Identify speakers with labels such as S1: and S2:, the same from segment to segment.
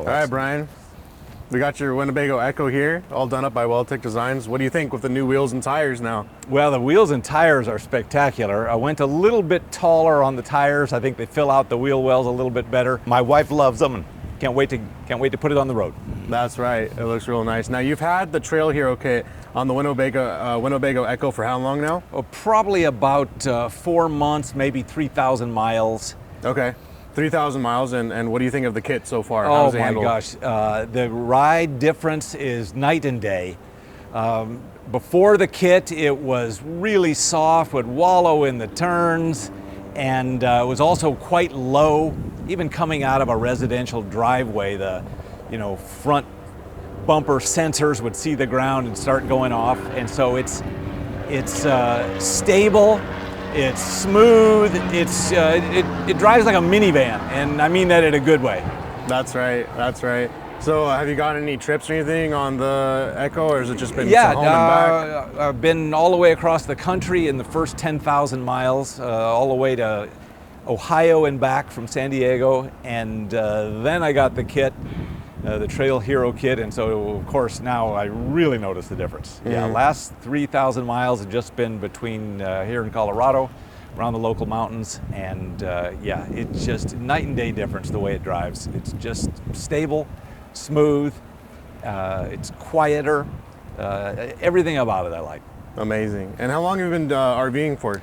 S1: All right, Brian. We got your Winnebago Ekko here, all done up by Weldtec Designs. What do you think with the new wheels and tires now?
S2: Well, the wheels and tires are spectacular. I went a little bit taller on the tires. I think they fill out the wheel wells a little bit better. My wife loves them and can't wait to put it on the road.
S1: That's right. It looks real nice. Now, you've had the Trail Hero kit on the Winnebago Ekko for how long now?
S2: Oh, probably about 4 months, maybe 3,000 miles.
S1: Okay. 3,000 miles, and what do you think of the kit so far?
S2: Oh my gosh, the ride difference is night and day. Before the kit, it was really soft, would wallow in the turns, and it was also quite low. Even coming out of a residential driveway, the front bumper sensors would see the ground and start going off, and so it's stable. It's smooth. It drives like a minivan, and I mean that in a good way.
S1: That's right. That's right. So, have you got any trips or anything on the Ekko, or has it just been home and back?
S2: I've been all the way across the country in the first 10,000 miles, all the way to Ohio and back from San Diego, and then I got the kit. The Trail Hero kit, and so of course now I really notice the difference. Mm-hmm. Yeah, last 3,000 miles have just been between here in Colorado, around the local mountains, and yeah, it's just night and day difference the way it drives. It's just stable, smooth, it's quieter, everything about it I like.
S1: Amazing. And how long have you been RVing for?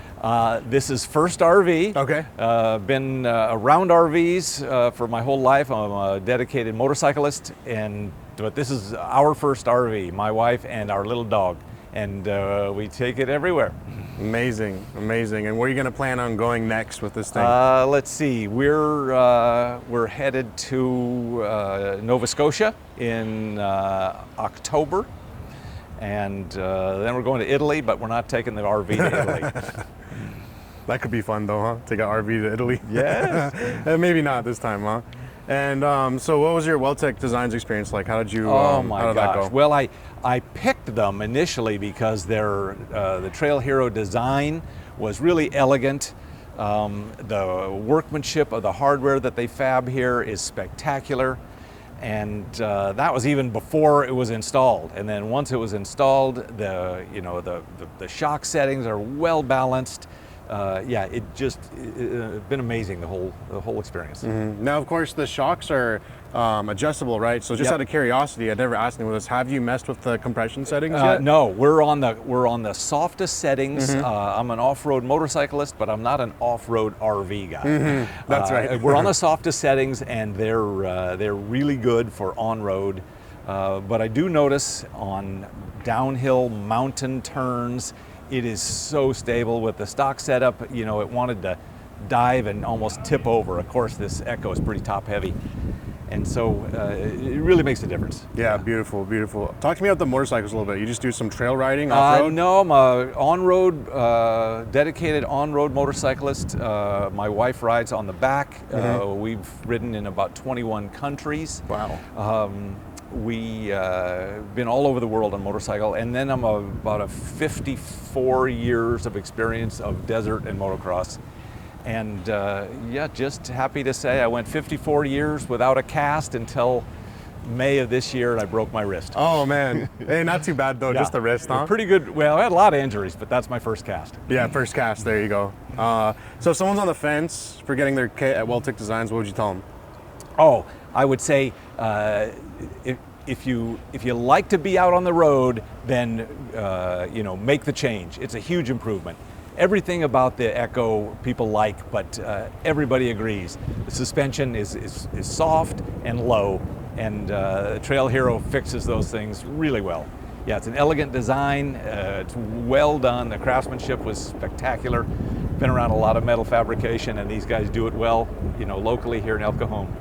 S2: This is first RV.
S1: Okay.
S2: Been around RVs for my whole life. I'm a dedicated motorcyclist, but this is our first RV, my wife and our little dog, and we take it everywhere.
S1: Amazing, amazing. And where are you going to plan on going next with this thing?
S2: Let's see. We're headed to Nova Scotia in October. And then we're going to Italy, but we're not taking the RV to Italy.
S1: That could be fun though, huh? Take an RV to Italy.
S2: Yes.
S1: Maybe not this time, huh? And so what was your Weldtec Designs experience like? How did you,
S2: oh my
S1: how did
S2: gosh.
S1: that go?
S2: Well, I picked them initially because the Trail Hero design was really elegant. The workmanship of the hardware that they fab here is spectacular. And that was even before it was installed. And then once it was installed, the shock settings are well balanced. Yeah, it's been amazing, the whole experience.
S1: Mm-hmm. Now, of course, the shocks are adjustable, right? So just out of curiosity, I'd never asked anyone this. Have you messed with the compression settings yet?
S2: No, we're on the softest settings. Mm-hmm. I'm an off-road motorcyclist, but I'm not an off-road RV guy.
S1: Mm-hmm. That's right.
S2: We're on the softest settings, and they're really good for on-road. But I do notice on downhill mountain turns, it is so stable with the stock setup. It wanted to dive and almost tip over. Of course, this Ekko is pretty top heavy. And so it really makes a difference.
S1: Yeah, beautiful, beautiful. Talk to me about the motorcycles a little bit. You just do some trail riding, off-road?
S2: No, I'm a on-road, dedicated on-road motorcyclist. My wife rides on the back. Mm-hmm. We've ridden in about 21 countries.
S1: Wow.
S2: We've been all over the world on motorcycle, and then I'm about 54 years of experience of desert and motocross. And yeah, just happy to say I went 54 years without a cast until May of this year, and I broke my wrist.
S1: Oh man, hey, not too bad though, just the wrist, huh?
S2: Pretty good. Well, I had a lot of injuries, but that's my first cast.
S1: Yeah, first cast, there you go. So if someone's on the fence for getting their kit at Weldtec Designs, what would you tell them?
S2: Oh, I would say if you like to be out on the road, then make the change. It's a huge improvement. Everything about the Ekko people like, but everybody agrees. The suspension is soft and low, and the Trail Hero fixes those things really well. Yeah, it's an elegant design. It's well done. The craftsmanship was spectacular. Been around a lot of metal fabrication, and these guys do it well, locally here in El Cajon.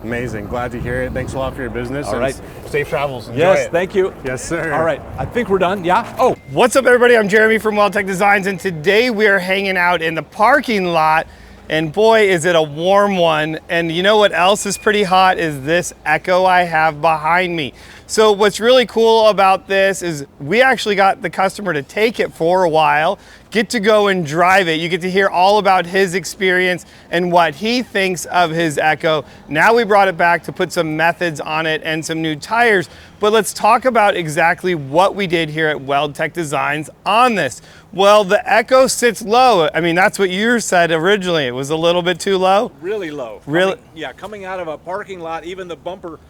S1: Amazing. Glad to hear it. Thanks a lot for your business.
S2: All right.
S1: Safe travels. Enjoy
S2: yes,
S1: it.
S2: thank you.
S1: Yes, sir.
S2: All right. I think we're done. Yeah?
S3: Oh, what's up, everybody? I'm Jeremy from Weldtec Designs, and today we are hanging out in the parking lot, and boy, is it a warm one. And you know what else is pretty hot is this Ekko I have behind me. So what's really cool about this is we actually got the customer to take it for a while, get to go and drive it. You get to hear all about his experience and what he thinks of his Ekko. Now we brought it back to put some methods on it and some new tires, but let's talk about exactly what we did here at Weldtec Designs on this. Well, the Ekko sits low. I mean, that's what you said originally. It was a little bit too low.
S2: Really low.
S3: Really?
S2: Coming out of a parking lot, even the bumper,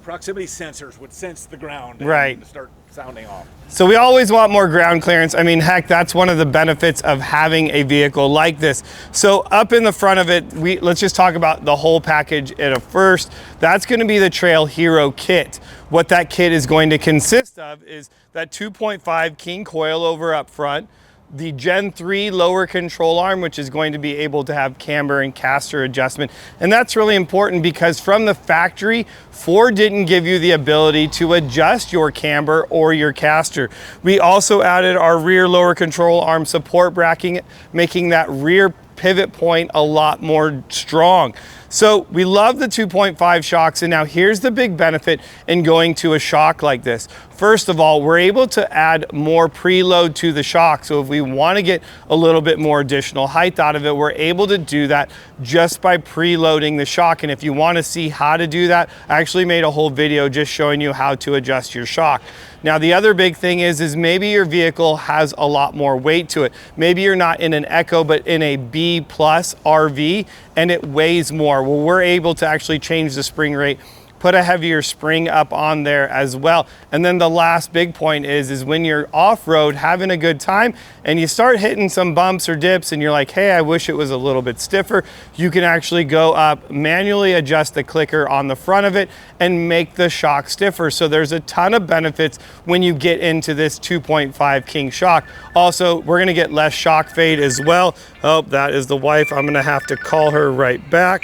S2: proximity sensors would sense the ground
S3: and
S2: start sounding off.
S3: So we always want more ground clearance. I mean, heck, that's one of the benefits of having a vehicle like this. So up in the front of it, let's just talk about the whole package at a first. That's going to be the Trail Hero kit. What that kit is going to consist of is that 2.5 King coilover up front, the Gen 3 lower control arm, which is going to be able to have camber and caster adjustment. And that's really important because from the factory, Ford didn't give you the ability to adjust your camber or your caster. We also added our rear lower control arm support bracket, making that rear pivot point a lot more strong. So we love the 2.5 shocks, and now here's the big benefit in going to a shock like this. First of all, we're able to add more preload to the shock. So if we want to get a little bit more additional height out of it, we're able to do that just by preloading the shock. And if you want to see how to do that, I actually made a whole video just showing you how to adjust your shock. Now, the other big thing is maybe your vehicle has a lot more weight to it. Maybe you're not in an Ekko, but in a B+ RV, and it weighs more. Well, we're able to actually change the spring rate, put a heavier spring up on there as well. And then the last big point is when you're off-road having a good time and you start hitting some bumps or dips and you're like, hey, I wish it was a little bit stiffer, you can actually go up, manually adjust the clicker on the front of it and make the shock stiffer. So there's a ton of benefits when you get into this 2.5 King shock. Also, we're gonna get less shock fade as well. Oh, that is the wife. I'm gonna have to call her right back.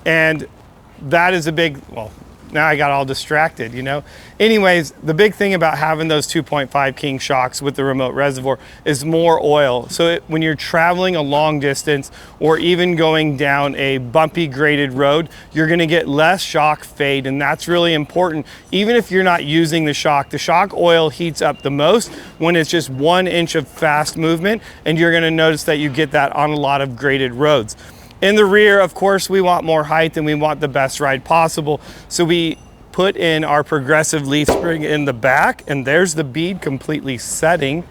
S3: And that is a big, well, now I got all distracted, Anyways, the big thing about having those 2.5 King shocks with the remote reservoir is more oil. So when you're traveling a long distance or even going down a bumpy graded road, you're gonna get less shock fade, and that's really important. Even if you're not using the shock oil heats up the most when it's just 1 inch of fast movement, and you're gonna notice that you get that on a lot of graded roads. In the rear, of course, we want more height and we want the best ride possible. So we put in our progressive leaf spring in the back, and there's the bead completely setting.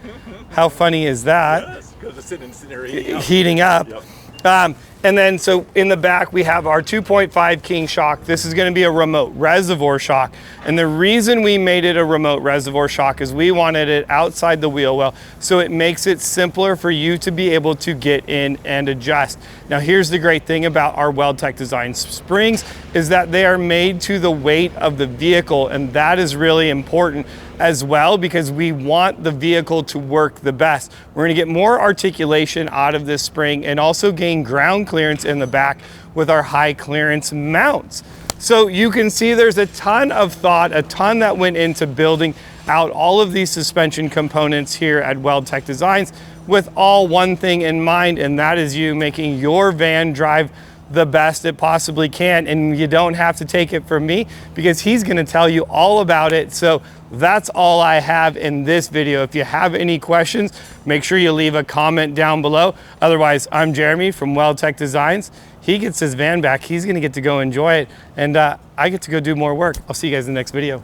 S3: How funny is that?
S2: Yes, because it's sitting
S3: heating up.
S2: Yep.
S3: And then so in the back we have our 2.5 King shock. This is going to be a remote reservoir shock. And the reason we made it a remote reservoir shock is we wanted it outside the wheel well, so it makes it simpler for you to be able to get in and adjust. Now here's the great thing about our Weldtec Designs springs is that they are made to the weight of the vehicle, and that is really important as well because we want the vehicle to work the best. We're going to get more articulation out of this spring and also gain ground clearance in the back with our high clearance mounts. So you can see there's a ton of thought, a ton that went into building out all of these suspension components here at Weldtec Designs with all one thing in mind, and that is you making your van drive the best it possibly can. And you don't have to take it from me because he's going to tell you all about it. So that's all I have in this video. If you have any questions, make sure you leave a comment down below. Otherwise, I'm Jeremy from Weldtec Designs. He gets his van back. He's going to get to go enjoy it, and I get to go do more work. I'll see you guys in the next video.